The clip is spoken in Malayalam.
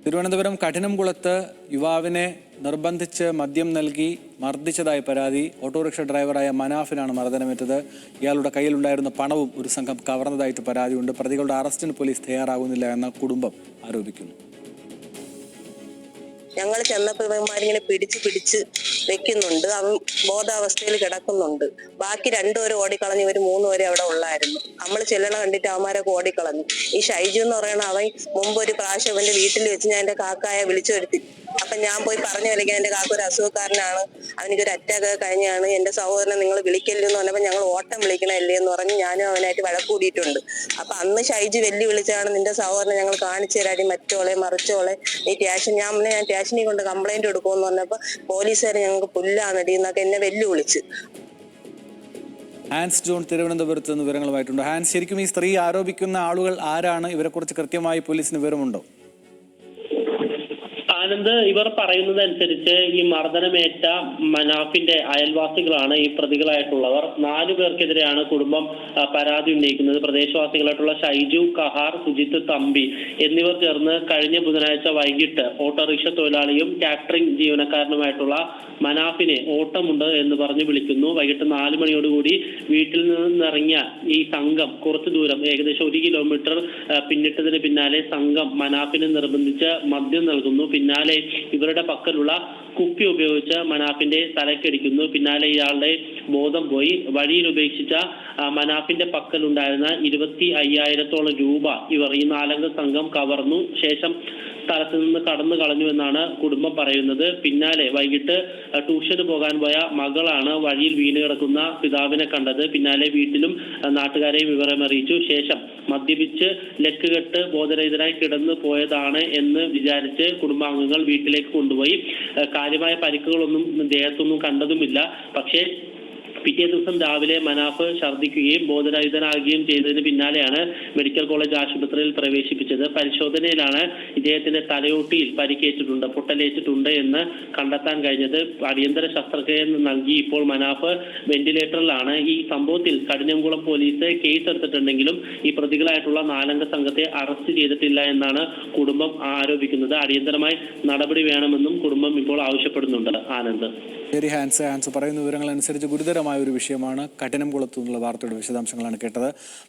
തിരുവനന്തപുരം കഠിനംകുളത്ത് യുവാവിനെ നിർബന്ധിച്ച് മദ്യം നൽകി മർദ്ദിച്ചതായി പരാതി. ഓട്ടോറിക്ഷ ഡ്രൈവറായ മനാഫിനാണ് മർദ്ദനമേറ്റത്. ഇയാളുടെ കയ്യിലുണ്ടായിരുന്ന പണവും ഒരു സംഘം കവർന്നതായിട്ട് പരാതിയുണ്ട്. പ്രതികളുടെ അറസ്റ്റിന് പോലീസ് തയ്യാറാകുന്നില്ല എന്ന് കുടുംബം ആരോപിക്കുന്നു. ഞങ്ങൾ ചെന്നപ്പോൾ ഇവന്മാരിങ്ങനെ പിടിച്ച് വെക്കുന്നുണ്ട്. അവൻ ബോധാവസ്ഥയിൽ കിടക്കുന്നുണ്ട്. ബാക്കി രണ്ടുപേരും ഓടിക്കളഞ്ഞു. ഇവർ മൂന്നുപേരും അവിടെ ഉള്ളായിരുന്നു. നമ്മൾ ചെല്ലണ കണ്ടിട്ട് അവന്മാരൊക്കെ ഓടിക്കളഞ്ഞു. ഈ ഷൈജു എന്ന് പറയുന്ന അവൻ മുമ്പ് ഒരു പ്രാവശ്യം അവന്റെ വീട്ടിൽ വെച്ച് ഞാൻ എന്റെ കാക്കായെ വിളിച്ചു വരുത്തി. അപ്പൊ ഞാൻ പോയി പറഞ്ഞു വിളിക്കാൻ എന്റെ കാക്ക ഒരു അസുഖക്കാരനാണ്, അവനിക്കൊരു അറ്റാക്ക് കഴിഞ്ഞാണ്, എന്റെ സഹോദരനെ നിങ്ങൾ വിളിക്കല്ലെന്ന് പറഞ്ഞപ്പോൾ ഞങ്ങൾ ഓട്ടം വിളിക്കണല്ലേ എന്ന് പറഞ്ഞ് ഞാനും അവനായിട്ട് വഴക്കൂടിയിട്ടുണ്ട്. അപ്പൊ അന്ന് ഷൈജു വെല്ലു വിളിച്ചാണ് നിന്റെ സഹോദരനെ ഞങ്ങൾ കാണിച്ചു തരാടി, മറ്റോളെ മറിച്ചോളെ നീ ഞാൻ സ്റ്റേഷനിൽ കൊണ്ട് കംപ്ലൈന്റ് കൊടുക്കുമെന്ന് പറഞ്ഞപ്പോ പോലീസുകാർ ഞങ്ങൾക്ക് പുല്ലാന്നടി എന്നൊക്കെ എന്നെ വെല്ലുവിളിച്ച്. ഹാൻസ് ജോൺ തിരുവനന്തപുരത്ത് നിന്ന് വിവരങ്ങളുമായിട്ടുണ്ട്. ഹാൻസ്, ശരിക്കും ഈ സ്ത്രീ ആരോപിക്കുന്ന ആളുകൾ ആരാണ്? ഇവരെക്കുറിച്ച് കൃത്യമായി പോലീസിന് വിവരമുണ്ടോ? ആനന്ദ്, ഇവർ പറയുന്നതനുസരിച്ച് ഈ മർദ്ദനമേറ്റ മനാഫിന്റെ അയൽവാസികളാണ് ഈ പ്രതികളായിട്ടുള്ളവർ. 4 പേർക്കെതിരെയാണ് കുടുംബം പരാതി ഉന്നയിക്കുന്നത്. പ്രദേശവാസികളായിട്ടുള്ള ഷൈജു, കഹാർ, സുജിത്ത്, തമ്പി എന്നിവർ ചേർന്ന് കഴിഞ്ഞ ബുധനാഴ്ച വൈകിട്ട് ഓട്ടോറിക്ഷ തൊഴിലാളിയും കാറ്ററിംഗ് ജീവനക്കാരനുമായിട്ടുള്ള മനാഫിനെ ഓട്ടമുണ്ട് എന്ന് പറഞ്ഞ് വിളിക്കുന്നു. വൈകിട്ട് 4 മണിയോടുകൂടി വീട്ടിൽ നിന്നിറങ്ങിയ ഈ സംഘം കുറച്ചു ദൂരം, ഏകദേശം 1 കിലോമീറ്റർ പിന്നിട്ടതിന് പിന്നാലെ സംഘം മനാഫിനെ നിർബന്ധിച്ച് മദ്യം നൽകുന്നു. പിന്നാലെ ഇവരുടെ പക്കലുള്ള കുപ്പി ഉപയോഗിച്ച് മനാഫിന്റെ തലക്കടിക്കുന്നു. പിന്നാലെ ഇയാളുടെ ബോധം പോയി. വഴിയിൽ ഉപേക്ഷിച്ച മനാഫിന്റെ പക്കലുണ്ടായിരുന്ന 25,000-ഓളം രൂപ ഇവർ ഈ 4-അംഗ സംഘം കവർന്നു. ശേഷം സ്ഥലത്ത് നിന്ന് കടന്നു കളഞ്ഞു എന്നാണ് കുടുംബം പറയുന്നത്. പിന്നാലെ വൈകിട്ട് ട്യൂഷന് പോകാൻ പോയ മകളാണ് വഴിയിൽ വീണ് കിടക്കുന്ന പിതാവിനെ കണ്ടത്. പിന്നാലെ വീട്ടിലും നാട്ടുകാരെയും വിവരമറിയിച്ചു. ശേഷം മദ്യപിച്ച് ലക്കുകെട്ട് ബോധരഹിതനായി കിടന്നു പോയതാണ് എന്ന് വിചാരിച്ച് കുടുംബാംഗങ്ങൾ വീട്ടിലേക്ക് കൊണ്ടുപോയി. കാര്യമായ പരിക്കുകളൊന്നും ദേഹത്തൊന്നും കണ്ടതുമില്ല. പക്ഷേ പിറ്റേ ദിവസം രാവിലെ മനാഫ് ഛർദ്ദിക്കുകയും ബോധരഹിതനാകുകയും ചെയ്തതിന് പിന്നാലെയാണ് മെഡിക്കൽ കോളേജ് ആശുപത്രിയിൽ പ്രവേശിപ്പിച്ചത്. പരിശോധനയിലാണ് ഇദ്ദേഹത്തിന്റെ തലയോട്ടിയിൽ പരിക്കേറ്റിട്ടുണ്ട്, പൊട്ടലേറ്റിട്ടുണ്ട് എന്ന് കണ്ടെത്താൻ കഴിഞ്ഞത്. അടിയന്തര ശസ്ത്രക്രിയ നൽകി ഇപ്പോൾ മനാഫ് വെന്റിലേറ്ററിലാണ്. ഈ സംഭവത്തിൽ കഠിനംകുളം പോലീസ് കേസ് എടുത്തിട്ടുണ്ടെങ്കിലും ഈ പ്രതികളായിട്ടുള്ള 4-അംഗ സംഘത്തെ അറസ്റ്റ് ചെയ്തിട്ടില്ല എന്നാണ് കുടുംബം ആരോപിക്കുന്നത്. അടിയന്തരമായി നടപടി വേണമെന്നും കുടുംബം ഇപ്പോൾ ആവശ്യപ്പെടുന്നുണ്ട്. ആനന്ദ്. ശരി ഹാൻസ് പറയുന്ന വിവരങ്ങൾ അനുസരിച്ച് ഗുരുതരമായ ഒരു വിഷയമാണ്. കഠിനംകുളത്തു നിന്നുള്ള വാർത്തയുടെ വിശദാംശങ്ങളാണ് കേട്ടത്.